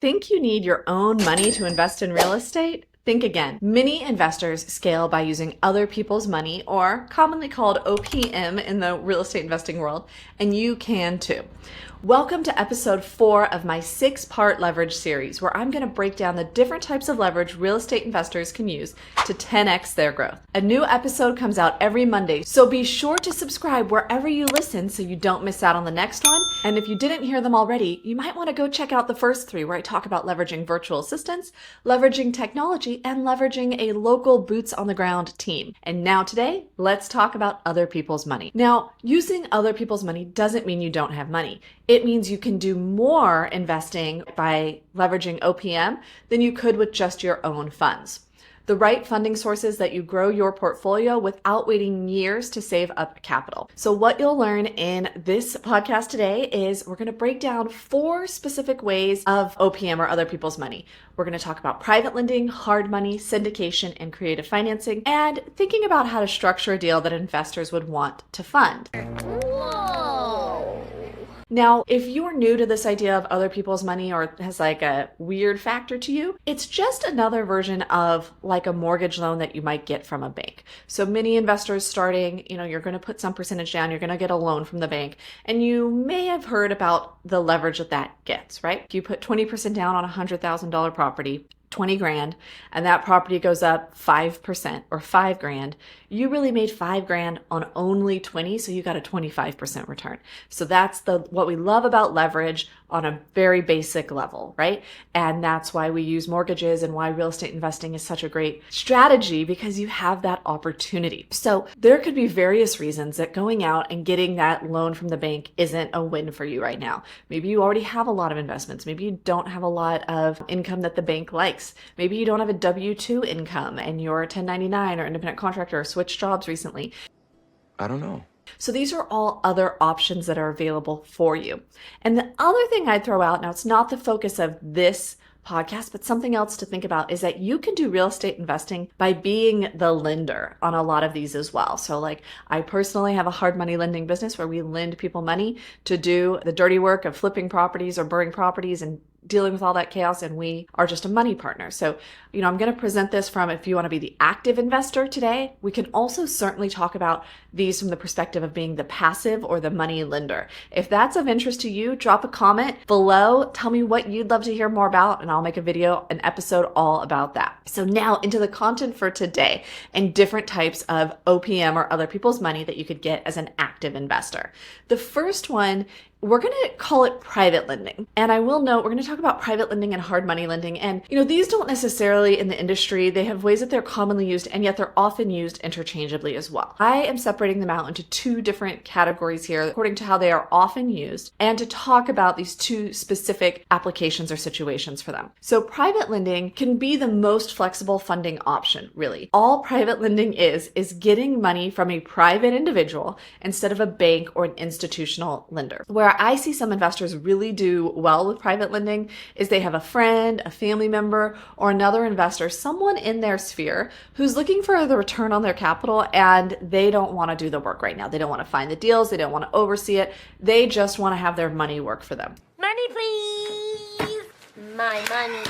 Think you need your own money to invest in real estate? Think again. Many investors scale by using other people's money, or commonly called OPM in the real estate investing world, and you can too. Welcome to episode 4 of my 6-part leverage series, where I'm going to break down the different types of leverage real estate investors can use to 10x their growth. A new episode comes out every Monday, so be sure to subscribe wherever you listen so you don't miss out on the next one. And if you didn't hear them already, you might want to go check out the first 3, where I talk about leveraging virtual assistants, leveraging technology, and leveraging a local boots on the ground team. And now today, let's talk about other people's money. Now, using other people's money doesn't mean you don't have money. It means you can do more investing by leveraging OPM than you could with just your own funds. The right funding sources that you grow your portfolio without waiting years to save up capital. So what you'll learn in this podcast today is we're going to break down 4 specific ways of OPM or other people's money. We're going to talk about private lending, hard money, syndication, and creative financing, and thinking about how to structure a deal that investors would want to fund. Now, if you're new to this idea of other people's money or has like a weird factor to you, it's just another version of like a mortgage loan that you might get from a bank. So many investors starting, you're going to put some percentage down, you're going to get a loan from the bank, and you may have heard about the leverage that gets, right? If you put 20% down on a $100,000 property, 20 grand, and that property goes up 5% or 5 grand, you really made 5 grand on only 20, so you got a 25% return. So that's what we love about leverage on a very basic level, right? And that's why we use mortgages and why real estate investing is such a great strategy, because you have that opportunity. So there could be various reasons that going out and getting that loan from the bank isn't a win for you right now. Maybe you already have a lot of investments. Maybe you don't have a lot of income that the bank likes. Maybe you don't have a W-2 income and you're a 1099 or independent contractor or switched jobs recently. I don't know. So these are all other options that are available for you. And the other thing I'd throw out, now it's not the focus of this podcast, but something else to think about, is that you can do real estate investing by being the lender on a lot of these as well. So like I personally have a hard money lending business where we lend people money to do the dirty work of flipping properties or burning properties and dealing with all that chaos, and we are just a money partner. So, I'm going to present this from, if you want to be the active investor today, we can also certainly talk about these from the perspective of being the passive or the money lender. If that's of interest to you, drop a comment below, tell me what you'd love to hear more about, and I'll make a video, an episode all about that. So now into the content for today and different types of OPM or other people's money that you could get as an active investor. The first one, we're going to call it private lending. And I will note, we're going to talk about private lending and hard money lending. And, these don't necessarily in the industry, they have ways that they're commonly used, and yet they're often used interchangeably as well. I am separating them out into 2 different categories here, according to how they are often used, and to talk about these 2 specific applications or situations for them. So private lending can be the most flexible funding option, really. All private lending is getting money from a private individual instead of a bank or an institutional lender. Where I see some investors really do well with private lending is they have a friend, a family member, or another investor, someone in their sphere who's looking for the return on their capital, and they don't want to do the work right now. They don't want to find the deals. They don't want to oversee it. They just want to have their money work for them. Money, please. My money.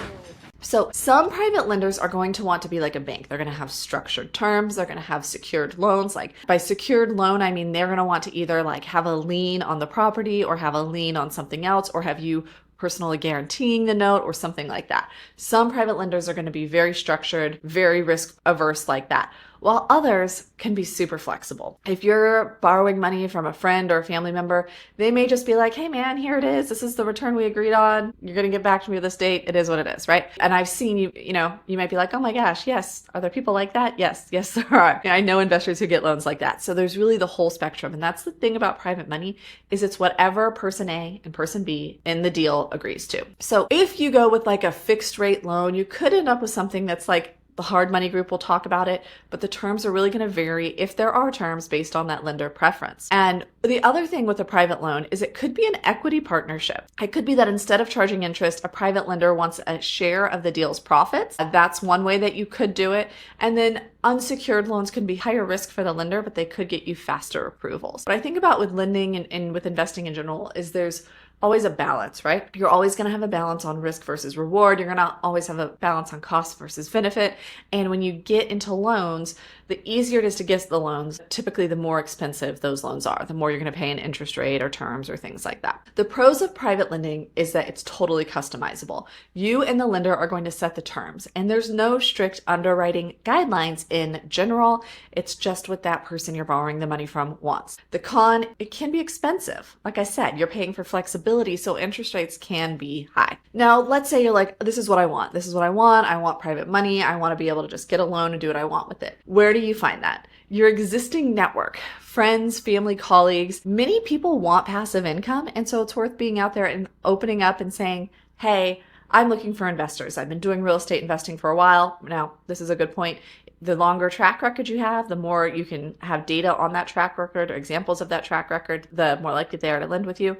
So some private lenders are going to want to be like a bank. They're going to have structured terms. They're going to have secured loans. Like by secured loan, I mean, they're going to want to either like have a lien on the property or have a lien on something else, or have you personally guaranteeing the note or something like that. Some private lenders are going to be very structured, very risk averse like that, while others can be super flexible. If you're borrowing money from a friend or a family member, they may just be like, hey man, here it is. This is the return we agreed on. You're going to get back to me this date. It is what it is, right? And I've seen you might be like, oh my gosh, yes. Are there people like that? Yes, there are. I know investors who get loans like that. So there's really the whole spectrum. And that's the thing about private money, is it's whatever person A and person B in the deal agrees to. So if you go with like a fixed rate loan, you could end up with something that's like the hard money group will talk about it, but the terms are really going to vary, if there are terms, based on that lender preference. And the other thing with a private loan is it could be an equity partnership. It could be that instead of charging interest, a private lender wants a share of the deal's profits. That's one way that you could do it. And then unsecured loans can be higher risk for the lender, but they could get you faster approvals. What I think about with lending and with investing in general is there's always a balance, right? You're always going to have a balance on risk versus reward. You're going to always have a balance on cost versus benefit. And when you get into loans, the easier it is to get the loans, typically the more expensive those loans are, the more you're going to pay in interest rate or terms or things like that. The pros of private lending is that it's totally customizable. You and the lender are going to set the terms, and there's no strict underwriting guidelines in general. It's just what that person you're borrowing the money from wants. The con, it can be expensive. Like I said, you're paying for flexibility, so interest rates can be high. Now, let's say you're like, this is what I want. This is what I want. I want private money. I want to be able to just get a loan and do what I want with it. Where do you find that? Your existing network, friends, family, colleagues. Many people want passive income, and so it's worth being out there and opening up and saying, hey, I'm looking for investors. I've been doing real estate investing for a while. Now, this is a good point. The longer track record you have, the more you can have data on that track record or examples of that track record, the more likely they are to lend with you.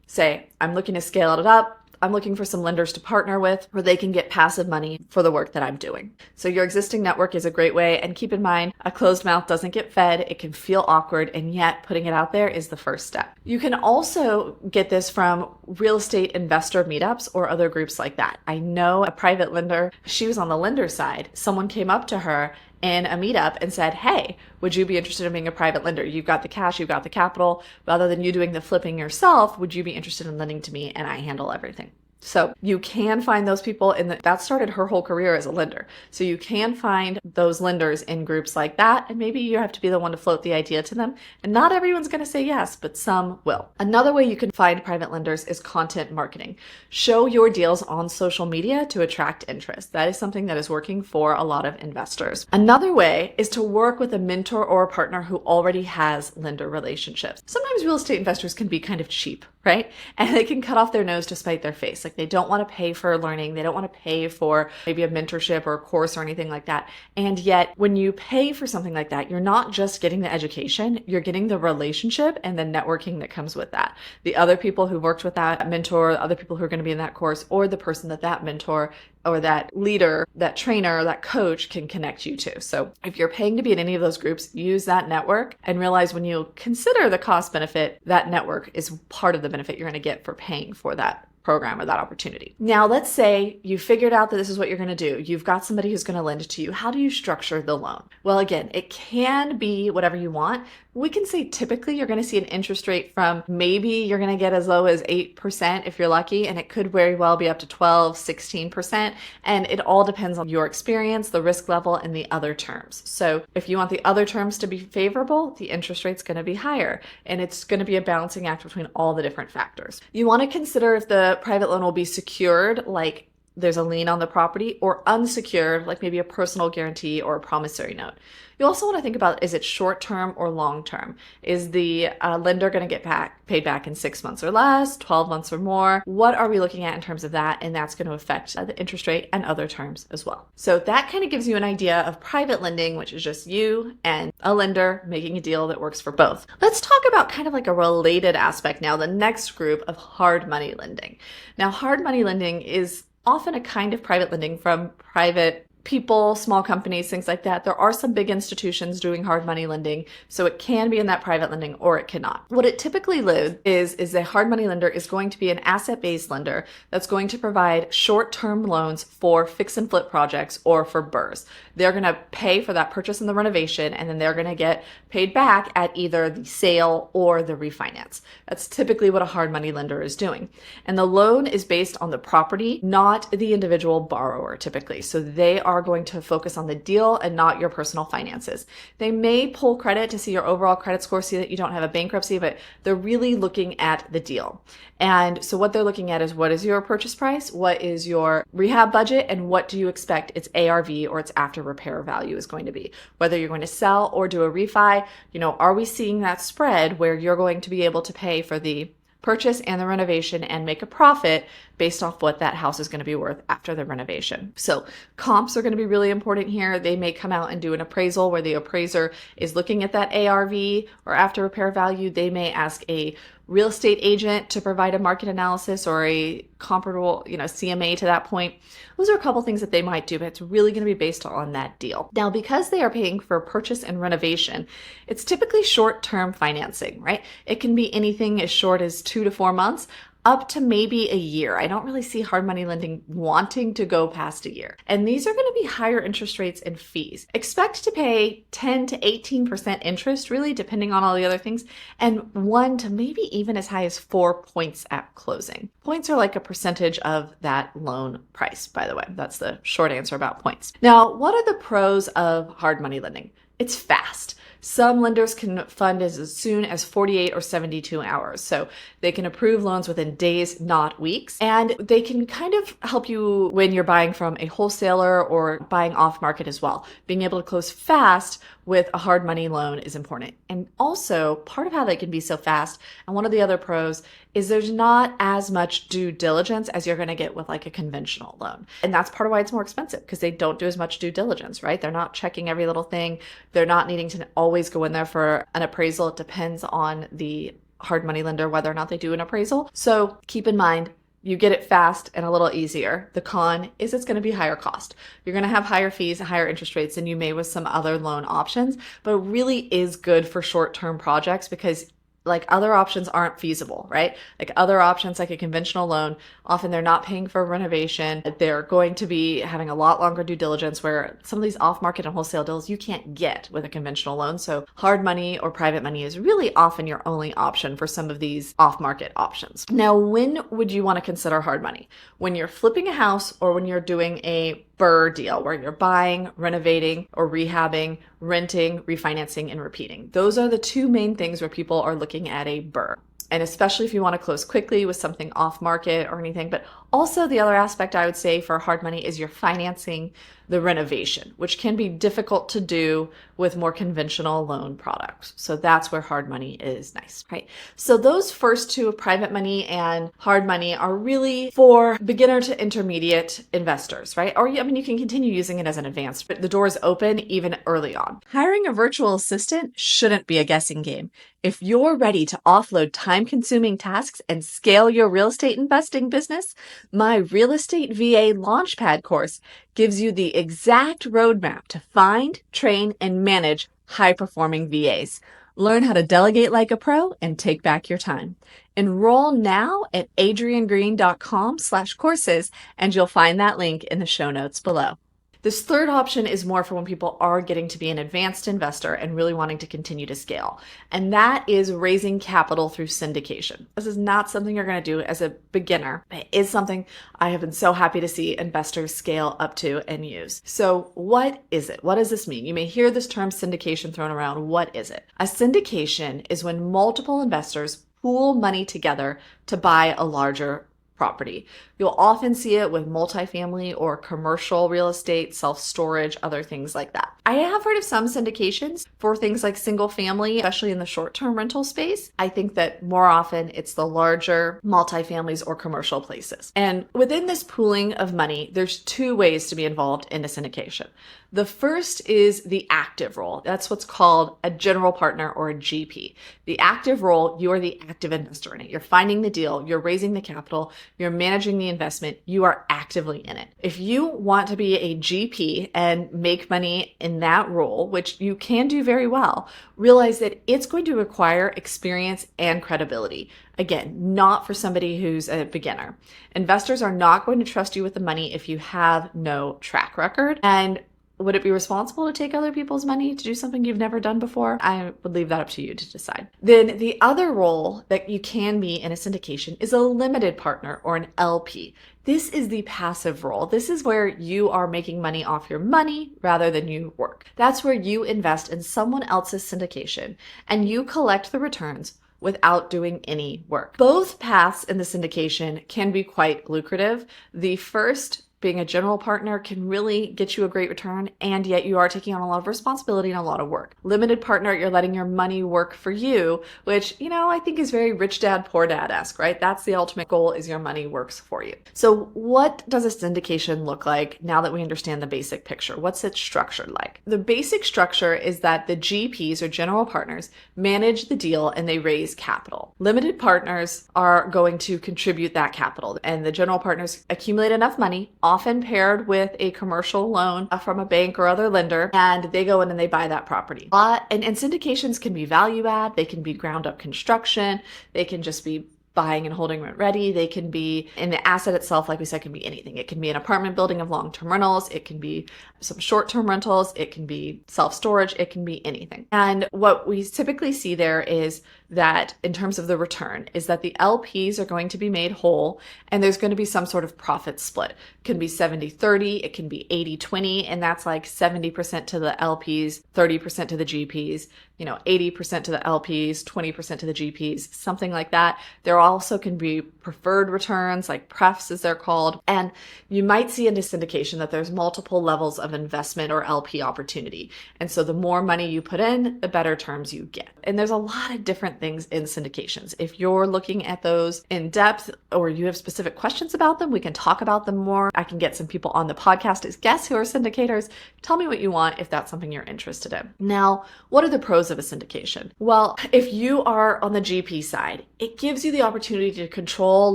Say, I'm looking to scale it up. I'm looking for some lenders to partner with where they can get passive money for the work that I'm doing. So your existing network is a great way. And keep in mind, a closed mouth doesn't get fed. It can feel awkward, and yet putting it out there is the first step. You can also get this from real estate investor meetups or other groups like that. I know a private lender, she was on the lender side. Someone came up to her in a meetup and said, hey, would you be interested in being a private lender? You've got the cash, you've got the capital. Rather than you doing the flipping yourself, would you be interested in lending to me and I handle everything? So you can find those people that started her whole career as a lender. So you can find those lenders in groups like that. And maybe you have to be the one to float the idea to them. And not everyone's going to say yes, but some will. Another way you can find private lenders is content marketing. Show your deals on social media to attract interest. That is something that is working for a lot of investors. Another way is to work with a mentor or a partner who already has lender relationships. Sometimes real estate investors can be kind of cheap, right? And they can cut off their nose to spite their face. Like they don't want to pay for learning. They don't want to pay for maybe a mentorship or a course or anything like that. And yet when you pay for something like that, you're not just getting the education, you're getting the relationship and the networking that comes with that. The other people who worked with that mentor, other people who are going to be in that course, or the person that mentor or that leader, that trainer, that coach can connect you to. So if you're paying to be in any of those groups, use that network and realize when you consider the cost benefit, that network is part of the benefit you're going to get for paying for that program or that opportunity. Now, let's say you figured out that this is what you're going to do. You've got somebody who's going to lend to you. How do you structure the loan? Well, again, it can be whatever you want. We can say typically you're going to see an interest rate from maybe you're going to get as low as 8% if you're lucky, and it could very well be up to 12, 16%. And it all depends on your experience, the risk level, and the other terms. So if you want the other terms to be favorable, the interest rate's going to be higher, and it's going to be a balancing act between all the different factors. You want to consider if the private loan will be secured, like there's a lien on the property, or unsecured, like maybe a personal guarantee or a promissory note. You also want to think about, is it short-term or long-term? Is the lender going to get paid back in 6 months or less, 12 months or more? What are we looking at in terms of that? And that's going to affect the interest rate and other terms as well. So that kind of gives you an idea of private lending, which is just you and a lender making a deal that works for both. Let's talk about kind of like a related aspect now, the next group of hard money lending. Now, hard money lending is often a kind of private lending from private people, small companies, things like that. There are some big institutions doing hard money lending, so it can be in that private lending or it cannot. What it typically is a hard money lender is going to be an asset-based lender that's going to provide short-term loans for fix and flip projects or for BRRRRs. They're going to pay for that purchase and the renovation, and then they're going to get paid back at either the sale or the refinance. That's typically what a hard money lender is doing. And the loan is based on the property, not the individual borrower typically. So they are going to focus on the deal and not your personal finances. They may pull credit to see your overall credit score, see that you don't have a bankruptcy, but they're really looking at the deal. And so what they're looking at is, what is your purchase price? What is your rehab budget? And what do you expect its ARV or its after repair value is going to be? Whether you're going to sell or do a refi, are we seeing that spread where you're going to be able to pay for the purchase and the renovation and make a profit based off what that house is going to be worth after the renovation. So comps are going to be really important here. They may come out and do an appraisal where the appraiser is looking at that ARV or after repair value. They may ask a real estate agent to provide a market analysis or a comparable, CMA to that point. Those are a couple things that they might do, but it's really going to be based on that deal. Now, because they are paying for purchase and renovation, it's typically short-term financing, right? It can be anything as short as 2 to 4 months up to maybe a year. I don't really see hard money lending wanting to go past a year. And these are going to be higher interest rates and fees. Expect to pay 10 to 18% interest, really, depending on all the other things, and 1 to maybe even as high as 4 points at closing. Points are like a percentage of that loan price, by the way. That's the short answer about points. Now, what are the pros of hard money lending? It's fast. Some lenders can fund as soon as 48 or 72 hours. So they can approve loans within days, not weeks. And they can kind of help you when you're buying from a wholesaler or buying off market as well. Being able to close fast with a hard money loan is important. And also, part of how they can be so fast, and one of the other pros, is there's not as much due diligence as you're going to get with like a conventional loan. And that's part of why it's more expensive, because they don't do as much due diligence, right? They're not checking every little thing. They're not needing to always go in there for an appraisal. It depends on the hard money lender whether or not they do an appraisal. So keep in mind, you get it fast and a little easier. The con is it's going to be higher cost. You're going to have higher fees and higher interest rates than you may with some other loan options, but it really is good for short-term projects because like other options aren't feasible, right? Like other options, like a conventional loan, often they're not paying for renovation. They're going to be having a lot longer due diligence, where some of these off-market and wholesale deals you can't get with a conventional loan. So hard money or private money is really often your only option for some of these off-market options. Now, when would you want to consider hard money? When you're flipping a house or when you're doing a BRRRR deal where you're buying, renovating, or rehabbing, renting, refinancing, and repeating. Those are the two main things where people are looking at a BRRRR. And especially if you want to close quickly with something off market or anything. But also the other aspect I would say for hard money is you're financing the renovation, which can be difficult to do with more conventional loan products. So that's where hard money is nice, right? So those first two, private money and hard money, are really for beginner to intermediate investors, right? Or I mean, you can continue using it as an advanced, but the door is open even early on. Hiring a virtual assistant shouldn't be a guessing game. If you're ready to offload time-consuming tasks and scale your real estate investing business, my Real Estate VA Launchpad course gives you the exact roadmap to find, train, and manage high-performing VAs. Learn how to delegate like a pro and take back your time. Enroll now at adriennegreen.com/courses, and you'll find that link in the show notes below. This third option is more for when people are getting to be an advanced investor and really wanting to continue to scale. And that is raising capital through syndication. This is not something you're going to do as a beginner. It is something I have been so happy to see investors scale up to and use. So what is it? What does this mean? You may hear this term syndication thrown around. What is it? A syndication is when multiple investors pool money together to buy a larger property. You'll often see it with multifamily or commercial real estate, self-storage, other things like that. I have heard of some syndications for things like single family, especially in the short-term rental space. I think that more often it's the larger multifamilies or commercial places. And within this pooling of money, there's two ways to be involved in a syndication. The first is the active role. That's what's called a general partner or a GP. The active role, you're the active investor in it. You're finding the deal, you're raising the capital, you're managing the investment, you are actively in it. If you want to be a GP and make money in that role, which you can do very well, realize that it's going to require experience and credibility. Again, not for somebody who's a beginner. Investors are not going to trust you with the money if you have no track record. And would it be responsible to take other people's money to do something you've never done before? I would leave that up to you to decide. Then the other role that you can be in a syndication is a limited partner or an LP. This is the passive role. This is where you are making money off your money rather than you work. That's where you invest in someone else's syndication and you collect the returns without doing any work. Both paths in the syndication can be quite lucrative. The first, being a general partner, can really get you a great return, and yet you are taking on a lot of responsibility and a lot of work. Limited partner, you're letting your money work for you, which, I think is very rich dad, poor dad-esque, right? That's the ultimate goal, is your money works for you. So what does a syndication look like now that we understand the basic picture? What's it structured like? The basic structure is that the GPs or general partners manage the deal and they raise capital. Limited partners are going to contribute that capital, and the general partners accumulate enough money, often paired with a commercial loan from a bank or other lender, and they go in and they buy that property. And syndications can be value add, they can be ground up construction, they can just be buying and holding rent ready. They can be in the asset itself, like we said, can be anything. It can be an apartment building of long-term rentals. It can be some short-term rentals. It can be self-storage. It can be anything. And what we typically see there is that in terms of the return is that the LPs are going to be made whole and there's going to be some sort of profit split. It can be 70-30, it can be 80-20, and that's like 70% to the LPs, 30% to the GPs, 80% to the LPs, 20% to the GPs, something like that. There also can be preferred returns, like prefs as they're called. And you might see in a syndication that there's multiple levels of investment or LP opportunity. And so the more money you put in, the better terms you get. And there's a lot of different things in syndications. If you're looking at those in depth or you have specific questions about them, we can talk about them more. I can get some people on the podcast as guests who are syndicators. Tell me what you want if that's something you're interested in. Now, what are the pros of a syndication? Well, if you are on the GP side, it gives you the opportunity to control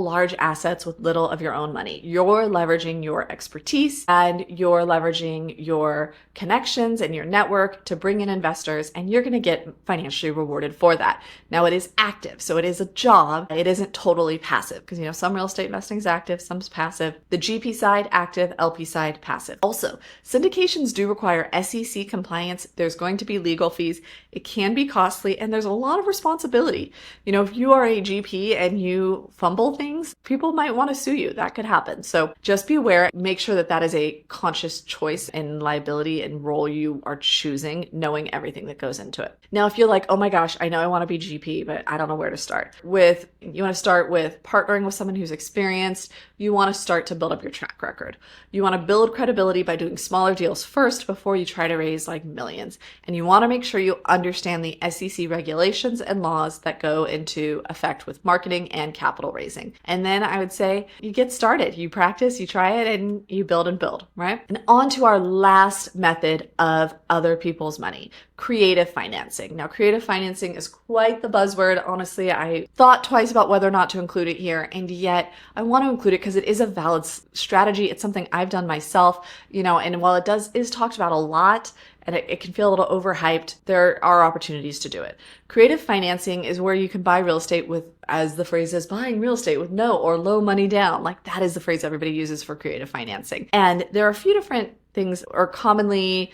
large assets with little of your own money. You're leveraging your expertise and you're leveraging your connections and your network to bring in investors, and you're going to get financially rewarded for that. Now, it is active, so it is a job. It isn't totally passive because, some real estate investing is active, some's passive. The GP side, active, LP side, passive. Also, syndications do require SEC compliance. There's going to be legal fees. It can be costly, and there's a lot of responsibility. If you are a GP and you fumble things, people might want to sue you. That could happen. So just be aware. Make sure that that is a conscious choice and liability and role you are choosing, knowing everything that goes into it. Now, if you're like, oh my gosh, I know I want to be GP, but I don't know where to start. You want to start with partnering with someone who's experienced. You want to start to build up your track record. You want to build credibility by doing smaller deals first before you try to raise like millions. And you want to make sure you understand the SEC regulations and laws that go into effect with marketing and capital raising. And then I would say you get started, you practice, you try it, and you build and build, right? And on to our last method of other people's money, creative financing. Now, creative financing is quite the buzzword. Honestly, I thought twice about whether or not to include it here, and yet I want to include it because it is a valid strategy. It's something I've done myself, and while it is talked about a lot, and it can feel a little overhyped, there are opportunities to do it. Creative financing is where you can buy real estate with, as the phrase is, buying real estate with no or low money down. Like that is the phrase everybody uses for creative financing. And there are a few different things or common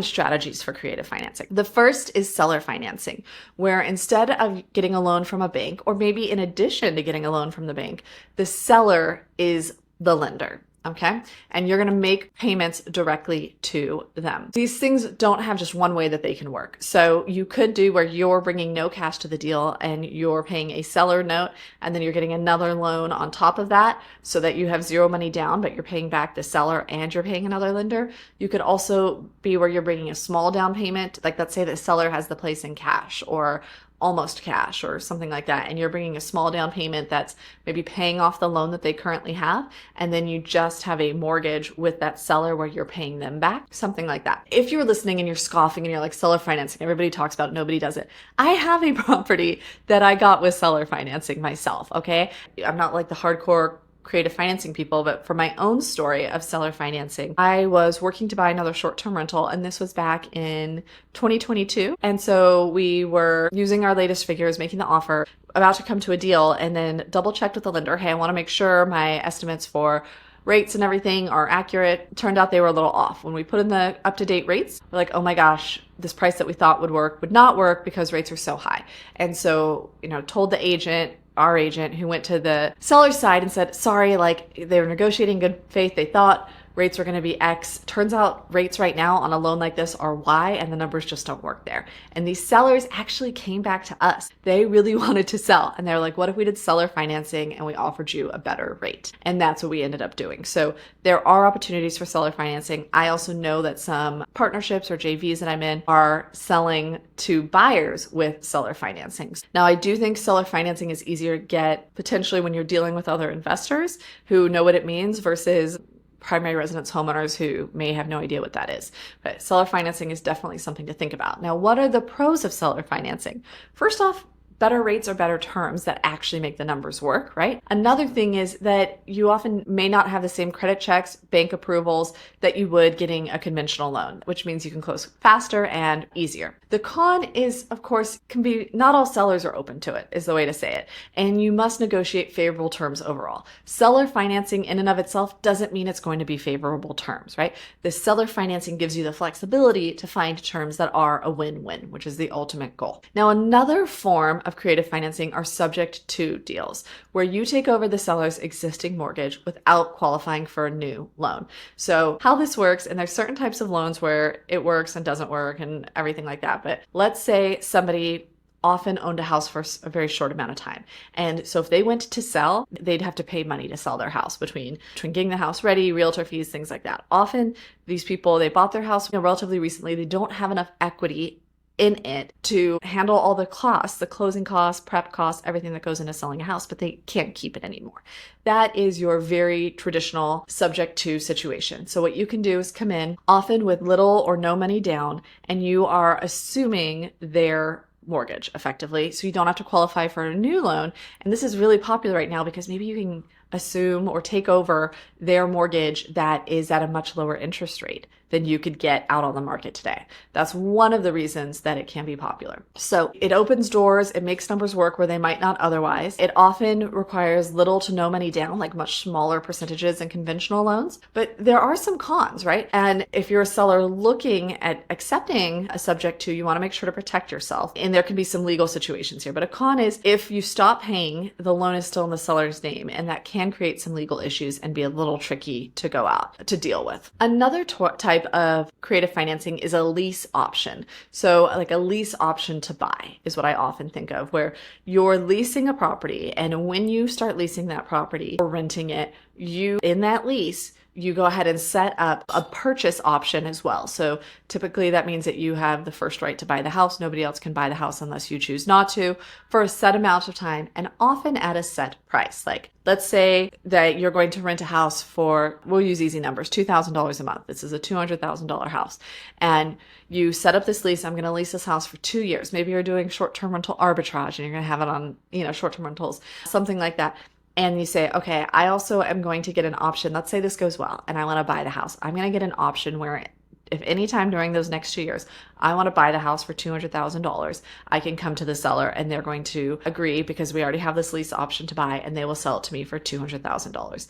strategies for creative financing. The first is seller financing, where instead of getting a loan from a bank, or maybe in addition to getting a loan from the bank, the seller is the lender. Okay. And you're going to make payments directly to them. These things don't have just one way that they can work. So you could do where you're bringing no cash to the deal and you're paying a seller note, and then you're getting another loan on top of that so that you have zero money down, but you're paying back the seller and you're paying another lender. You could also be where you're bringing a small down payment. Like let's say the seller has the place in cash or almost cash or something like that, and you're bringing a small down payment that's maybe paying off the loan that they currently have, and then you just have a mortgage with that seller where you're paying them back, something like that. If you're listening and you're scoffing and you're like, seller financing, everybody talks about it, nobody does it. I have a property that I got with seller financing myself, okay? I'm not like the hardcore creative financing people, but for my own story of seller financing, I was working to buy another short-term rental, and this was back in 2022. And so we were using our latest figures, making the offer, about to come to a deal, and then double checked with the lender, hey, I want to make sure my estimates for rates and everything are accurate. Turned out they were a little off. When we put in the up-to-date rates, we're like, oh my gosh, this price that we thought would work would not work because rates are so high. And so, told the agent, our agent, who went to the seller's side and said, sorry, like they were negotiating in good faith. They thought rates were going to be X. Turns out rates right now on a loan like this are Y, and the numbers just don't work there. And these sellers actually came back to us. They really wanted to sell. And they're like, what if we did seller financing and we offered you a better rate? And that's what we ended up doing. So there are opportunities for seller financing. I also know that some partnerships or JVs that I'm in are selling to buyers with seller financing. Now, I do think seller financing is easier to get potentially when you're dealing with other investors who know what it means versus primary residence homeowners who may have no idea what that is. But seller financing is definitely something to think about. Now, what are the pros of seller financing? First off, better rates or better terms that actually make the numbers work, right? Another thing is that you often may not have the same credit checks, bank approvals that you would getting a conventional loan, which means you can close faster and easier. The con is, of course, can be not all sellers are open to it, is the way to say it. And you must negotiate favorable terms overall. Seller financing in and of itself doesn't mean it's going to be favorable terms, right? The seller financing gives you the flexibility to find terms that are a win-win, which is the ultimate goal. Now, another form of creative financing are subject to deals, where you take over the seller's existing mortgage without qualifying for a new loan. So how this works, and there's certain types of loans where it works and doesn't work and everything like that. But let's say somebody often owned a house for a very short amount of time. And so if they went to sell, they'd have to pay money to sell their house between getting the house ready, realtor fees, things like that. Often these people, they bought their house relatively recently. They don't have enough equity in it to handle all the costs, the closing costs, prep costs, everything that goes into selling a house, but they can't keep it anymore. That is your very traditional subject to situation. So what you can do is come in often with little or no money down, and you are assuming their mortgage effectively. So you don't have to qualify for a new loan. And this is really popular right now because maybe you can assume or take over their mortgage that is at a much lower interest rate than you could get out on the market today. That's one of the reasons that it can be popular. So it opens doors, it makes numbers work where they might not otherwise. It often requires little to no money down, like much smaller percentages than conventional loans. But there are some cons, right? And if you're a seller looking at accepting a subject to, you want to make sure to protect yourself. And there can be some legal situations here. But a con is if you stop paying, the loan is still in the seller's name, and that can create some legal issues and be a little tricky to go out to deal with. Another type of creative financing is a lease option. So like a lease option to buy is what I often think of, where you're leasing a property, and when you start leasing that property or renting it, you in that lease, you go ahead and set up a purchase option as well. So typically that means that you have the first right to buy the house. Nobody else can buy the house unless you choose not to, for a set amount of time, and often at a set price. Like let's say that you're going to rent a house for, we'll use easy numbers, $2,000 a month. This is a $200,000 house. And you set up this lease. I'm going to lease this house for 2 years. Maybe you're doing short-term rental arbitrage and you're going to have it on, short-term rentals, something like that. And you say, okay, I also am going to get an option. Let's say this goes well and I want to buy the house. I'm going to get an option where if any time during those next 2 years, I want to buy the house for $200,000, I can come to the seller and they're going to agree because we already have this lease option to buy, and they will sell it to me for $200,000.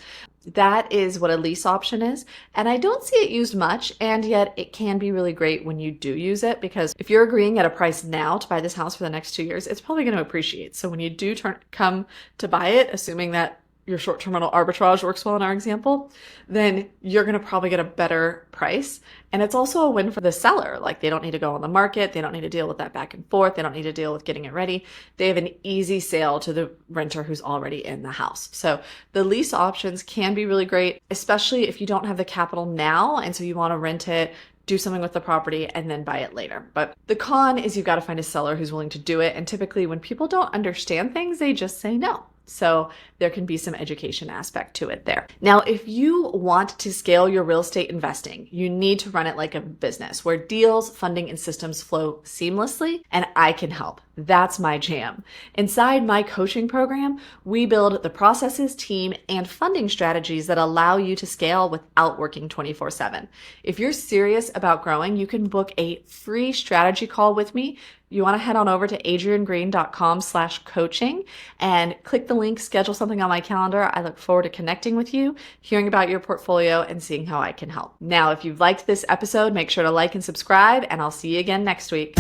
That is what a lease option is. And I don't see it used much, and yet it can be really great when you do use it, because if you're agreeing at a price now to buy this house for the next 2 years, it's probably going to appreciate. So when you do come to buy it, assuming that your short-term rental arbitrage works well in our example, then you're going to probably get a better price. And it's also a win for the seller. Like they don't need to go on the market. They don't need to deal with that back and forth. They don't need to deal with getting it ready. They have an easy sale to the renter who's already in the house. So the lease options can be really great, especially if you don't have the capital now. And so you want to rent it, do something with the property, and then buy it later. But the con is you've got to find a seller who's willing to do it. And typically when people don't understand things, they just say no. So there can be some education aspect to it there. Now, if you want to scale your real estate investing, you need to run it like a business where deals, funding, and systems flow seamlessly, and I can help. That's my jam. Inside my coaching program, we build the processes, team, and funding strategies that allow you to scale without working 24/7. If you're serious about growing, you can book a free strategy call with me. You want to head on over to adriennegreen.com/coaching and click the link, schedule something on my calendar. I look forward to connecting with you, hearing about your portfolio, and seeing how I can help. Now, if you've liked this episode, make sure to like and subscribe, and I'll see you again next week.